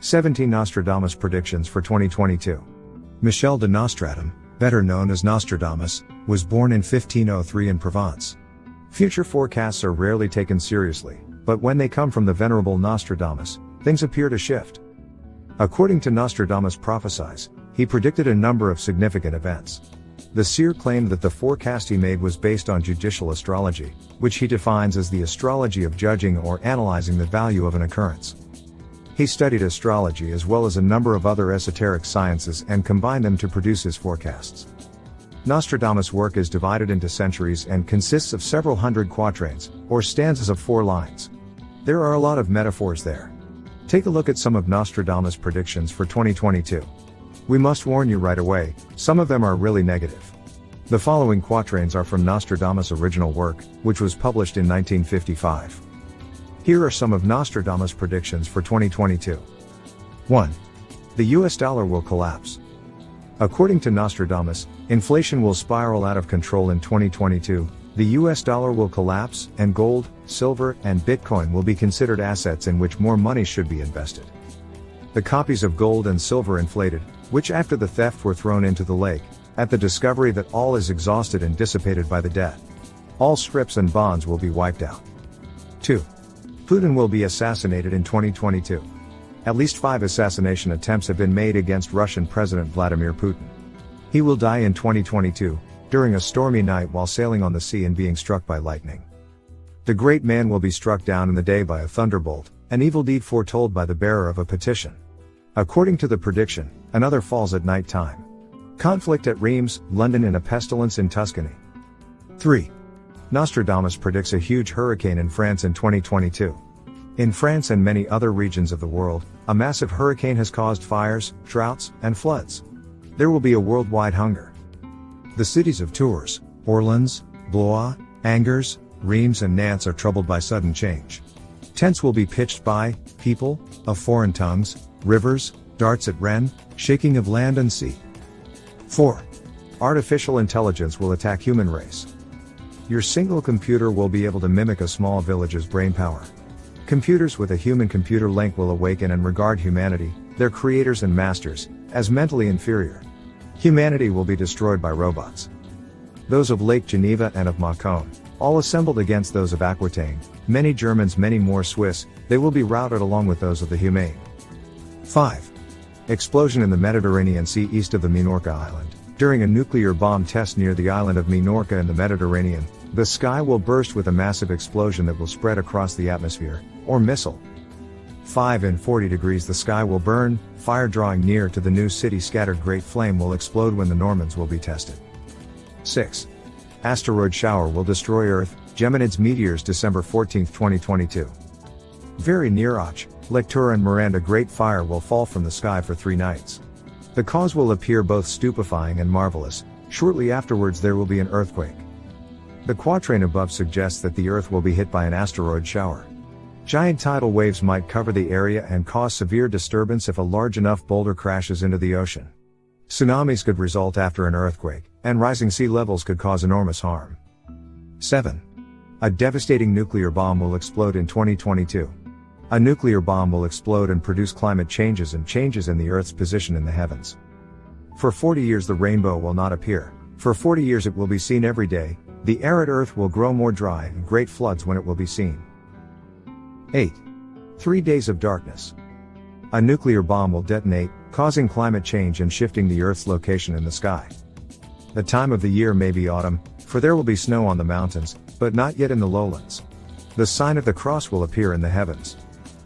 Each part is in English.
17 Nostradamus Predictions for 2022. Michel de Nostradamus, better known as Nostradamus, was born in 1503 in Provence. Future forecasts are rarely taken seriously, but when they come from the venerable Nostradamus, things appear to shift. According to Nostradamus Prophecies, he predicted a number of significant events. The seer claimed that the forecast he made was based on judicial astrology, which he defines as the astrology of judging or analyzing the value of an occurrence. He studied astrology as well as a number of other esoteric sciences and combined them to produce his forecasts. Nostradamus' work is divided into centuries and consists of several hundred quatrains, or stanzas of 4 lines. There are a lot of metaphors there. Take a look at some of Nostradamus' predictions for 2022. We must warn you right away, some of them are really negative. The following quatrains are from Nostradamus' original work, which was published in 1955. Here are some of Nostradamus' predictions for 2022. 1. The US dollar will collapse. According to Nostradamus, inflation will spiral out of control in 2022, the US dollar will collapse, and gold, silver, and Bitcoin will be considered assets in which more money should be invested. The copies of gold and silver inflated, which after the theft were thrown into the lake, at the discovery that all is exhausted and dissipated by the debt. All scrips and bonds will be wiped out. 2. Putin will be assassinated in 2022. At least 5 assassination attempts have been made against Russian President Vladimir Putin. He will die in 2022, during a stormy night while sailing on the sea and being struck by lightning. The great man will be struck down in the day by a thunderbolt, an evil deed foretold by the bearer of a petition. According to the prediction, another falls at night time. Conflict at Reims, London, and a pestilence in Tuscany. 3. Nostradamus predicts a huge hurricane in France in 2022. In France and many other regions of the world, a massive hurricane has caused fires, droughts, and floods. There will be a worldwide hunger. The cities of Tours, Orleans, Blois, Angers, Reims, and Nantes are troubled by sudden change. Tents will be pitched by people of foreign tongues, rivers, darts at Rennes, shaking of land and sea. 4. Artificial intelligence will attack human race. Your single computer will be able to mimic a small village's brain power. Computers with a human-computer link will awaken and regard humanity, their creators and masters, as mentally inferior. Humanity will be destroyed by robots. Those of Lake Geneva and of Mâcon, all assembled against those of Aquitaine, many Germans, many more Swiss, they will be routed along with those of the humane. 5. Explosion in the Mediterranean Sea east of the Minorca island. During a nuclear bomb test near the island of Minorca in the Mediterranean, the sky will burst with a massive explosion that will spread across the atmosphere, or missile. 5 and 40 degrees the sky will burn, fire drawing near to the new city scattered great flame will explode when the Normans will be tested. 6. Asteroid shower will destroy Earth, Geminids meteors December 14, 2022. Very near Och, Lecture and Miranda great fire will fall from the sky for 3 nights. The cause will appear both stupefying and marvelous, shortly afterwards there will be an earthquake. The quatrain above suggests that the Earth will be hit by an asteroid shower. Giant tidal waves might cover the area and cause severe disturbance if a large enough boulder crashes into the ocean. Tsunamis could result after an earthquake, and rising sea levels could cause enormous harm. 7. A devastating nuclear bomb will explode in 2022. A nuclear bomb will explode and produce climate changes and changes in the Earth's position in the heavens. For 40 years the rainbow will not appear. For 40 years it will be seen every day. The arid Earth will grow more dry and great floods when it will be seen. 8. 3 days of darkness. A nuclear bomb will detonate, causing climate change and shifting the Earth's location in the sky. The time of the year may be autumn, for there will be snow on the mountains, but not yet in the lowlands. The sign of the cross will appear in the heavens.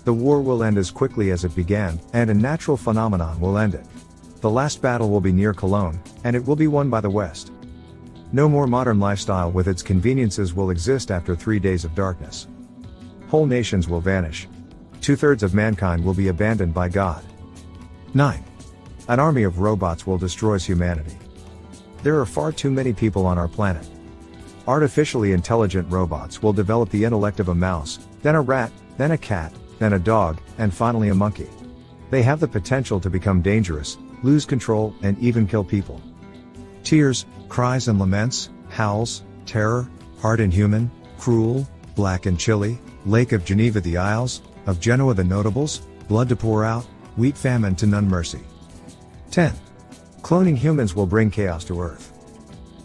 The war will end as quickly as it began, and a natural phenomenon will end it. The last battle will be near Cologne, and it will be won by the West. No more modern lifestyle with its conveniences will exist after 3 days of darkness. Whole nations will vanish. 2/3 of mankind will be abandoned by God. 9. An army of robots will destroy humanity. There are far too many people on our planet. Artificially intelligent robots will develop the intellect of a mouse, then a rat, then a cat, then a dog, and finally a monkey. They have the potential to become dangerous, lose control, and even kill people. Tears, cries and laments, howls, terror, hard and human, cruel, black and chilly, Lake of Geneva the Isles, of Genoa the notables, blood to pour out, wheat famine to none mercy. 10. Cloning humans will bring chaos to Earth.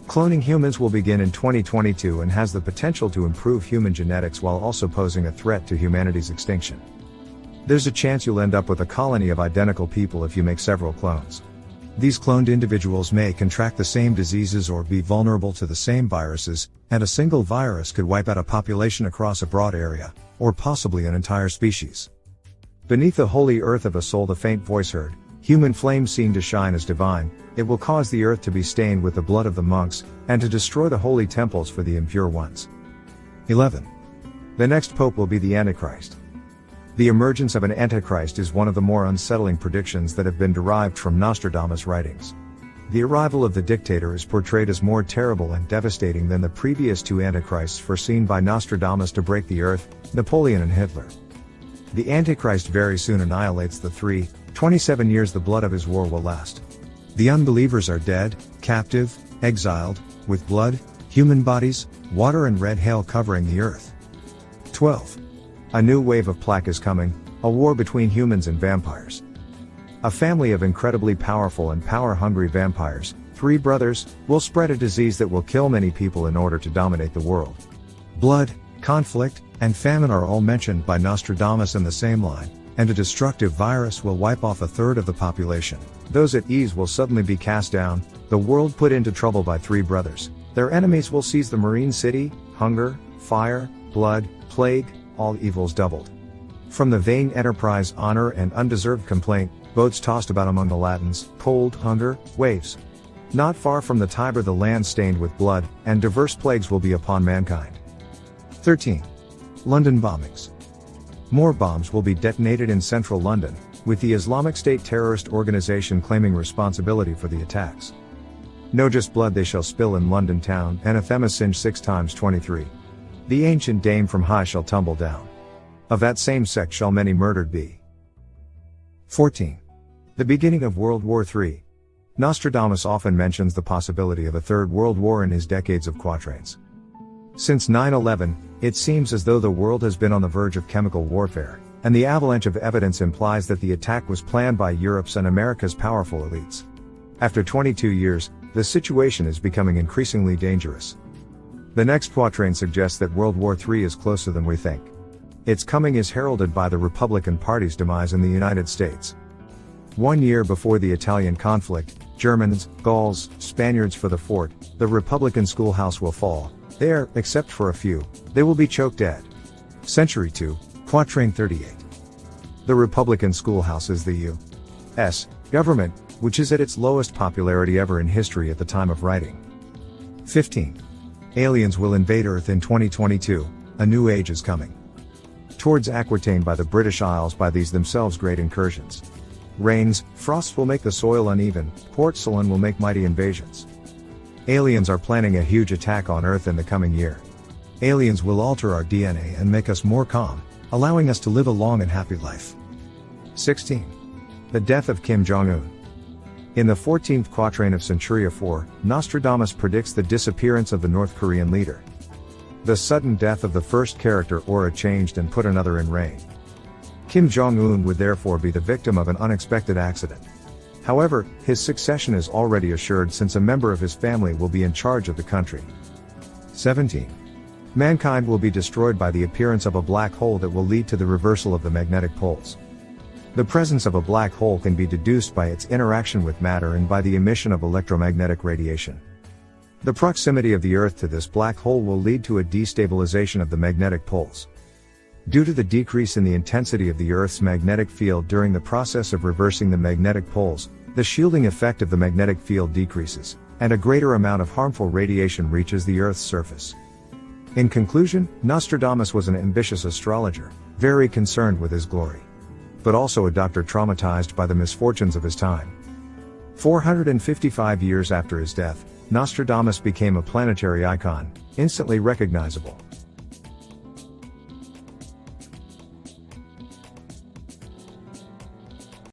Cloning humans will begin in 2022 and has the potential to improve human genetics while also posing a threat to humanity's extinction. There's a chance you'll end up with a colony of identical people if you make several clones. These cloned individuals may contract the same diseases or be vulnerable to the same viruses, and a single virus could wipe out a population across a broad area, or possibly an entire species. Beneath the holy earth of a soul the faint voice heard, human flame seen to shine as divine, it will cause the earth to be stained with the blood of the monks, and to destroy the holy temples for the impure ones. 11. The next pope will be the Antichrist. The emergence of an Antichrist is one of the more unsettling predictions that have been derived from Nostradamus' writings. The arrival of the dictator is portrayed as more terrible and devastating than the previous two Antichrists foreseen by Nostradamus to break the earth, Napoleon and Hitler. The Antichrist very soon annihilates the 27 years the blood of his war will last. The unbelievers are dead, captive, exiled, with blood, human bodies, water and red hail covering the earth. 12. A new wave of plague is coming, a war between humans and vampires. A family of incredibly powerful and power-hungry vampires, 3 brothers, will spread a disease that will kill many people in order to dominate the world. Blood, conflict, and famine are all mentioned by Nostradamus in the same line, and a destructive virus will wipe off a third of the population. Those at ease will suddenly be cast down, the world put into trouble by 3 brothers. Their enemies will seize the marine city, hunger, fire, blood, plague, all evils doubled. From the vain enterprise honor and undeserved complaint, boats tossed about among the Latins, cold, hunger, waves. Not far from the Tiber the land stained with blood, and diverse plagues will be upon mankind. 13. London bombings. More bombs will be detonated in central London, with the Islamic State terrorist organization claiming responsibility for the attacks. No just blood they shall spill in London town, anathema singe 6 times 23. The ancient dame from high shall tumble down. Of that same sect shall many murdered be. 14. The beginning of World War III. Nostradamus often mentions the possibility of a third world war in his decades of quatrains. Since 9/11, it seems as though the world has been on the verge of chemical warfare, and the avalanche of evidence implies that the attack was planned by Europe's and America's powerful elites. After 22 years, the situation is becoming increasingly dangerous. The next quatrain suggests that World War III is closer than we think. Its coming is heralded by the Republican Party's demise in the United States. 1 year before the Italian conflict, Germans, Gauls, Spaniards for the fort, the Republican schoolhouse will fall. There, except for a few, they will be choked dead. Century 2, Quatrain 38. The Republican schoolhouse is the U.S. government, which is at its lowest popularity ever in history at the time of writing. 15. Aliens will invade Earth in 2022, a new age is coming. Towards Aquitaine by the British Isles by these themselves great incursions. Rains, frosts will make the soil uneven, Port Saline will make mighty invasions. Aliens are planning a huge attack on Earth in the coming year. Aliens will alter our DNA and make us more calm, allowing us to live a long and happy life. 16. The death of Kim Jong-un. In the 14th quatrain of Centuria 4, Nostradamus predicts the disappearance of the North Korean leader. The sudden death of the first character aura changed and put another in reign. Kim Jong-un would therefore be the victim of an unexpected accident. However, his succession is already assured since a member of his family will be in charge of the country. 17. Mankind will be destroyed by the appearance of a black hole that will lead to the reversal of the magnetic poles. The presence of a black hole can be deduced by its interaction with matter and by the emission of electromagnetic radiation. The proximity of the Earth to this black hole will lead to a destabilization of the magnetic poles. Due to the decrease in the intensity of the Earth's magnetic field during the process of reversing the magnetic poles, the shielding effect of the magnetic field decreases, and a greater amount of harmful radiation reaches the Earth's surface. In conclusion, Nostradamus was an ambitious astrologer, very concerned with his glory, but also a doctor traumatized by the misfortunes of his time. 455 years after his death, Nostradamus became a planetary icon, instantly recognizable.